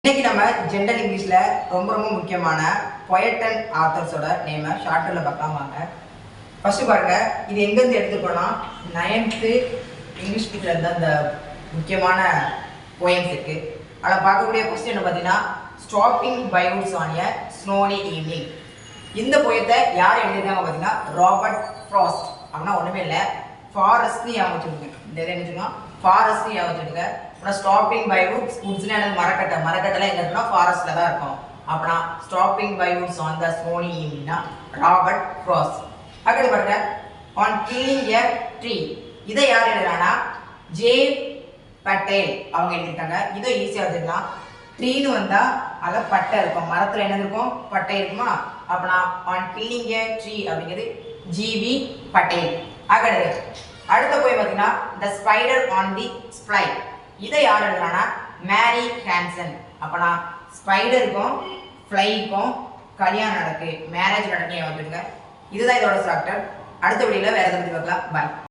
இன்னைக்கு நம்ம ஜென்ரல் இங்கிலீஷ்ல ரொம்ப முக்கியமான பொயட் அண்ட் ஆத்தர்ஸோட நேமை ஷார்ட்ல பார்க்கலாம் வாங்க. ஃபர்ஸ்ட் பாருங்க, இது எங்கேருந்து எடுத்துக்கோனா 9th இங்கிலீஷ் புக்ல இருந்து அந்த முக்கியமான போயம்ஸ் இருக்கு. அதில் பார்க்கக்கூடிய கொஸ்டின் பார்த்தீங்கன்னா stopping by woods on a snowy evening. இந்த போயத்தை யார் எழுதியிருக்காங்க பார்த்தீங்கன்னா ராபர்ட் ஃப்ராஸ்ட். அப்படின்னா ஒன்றுமே இல்லை, ஃபாரஸ்ட்னு ஞாபகம் வச்சுருங்க. இந்த இதை என்ன சொன்னா ஃபாரஸ்ட்னு ஞாபகம் வச்சுருங்க. அப்புறம் ஸ்டாப்பிங் பை வுட்ஸ், வுட்ஸ்னா எனக்கு மரக்கட்டெல்லாம் எங்க இருக்குன்னா ஃபாரஸ்ட்ல தான் இருக்கும். அப்படின்னா stopping by woods on the snowy ஈவினிங்னா ராபர்ட் ஃப்ராஸ்ட். அடுத்து பாருங்க, ஆன் கில்லிங் எ ட்ரீ. இதை யார் எழுதுறாங்கன்னா ஜே பட்டேல் அவங்க எழுதிட்டாங்க. இதை ஈஸியாக வச்சுக்கலாம். ட்ரீன்னு வந்தா அதில் பட்டை இருக்கும், மரத்தில் என்ன இருக்கும், பட்டை இருக்குமா. அப்படின்னா ஆன் கில்லிங் எ ட்ரீ அப்படிங்கிறது ஜிவி பட்டேல். அடுத்த போய் பார்த்தீங்கன்னா த ஸ்பைடர் ஆன் தி ஸ்ப்ளை. இதை யார் எழுதுறாங்கன்னா மேரி ஹான்சன். அப்பனா ஸ்பைடருக்கும் ஃப்ளைக்கும் கல்யாணம் நடக்கு, மேரேஜ் நடக்கு வந்துடுங்க. இதுதான் இதோட ஸ்ட்ரக்சர். அடுத்த வீடியோல வேற எதை பற்றி பார்க்கலாம். பாய்.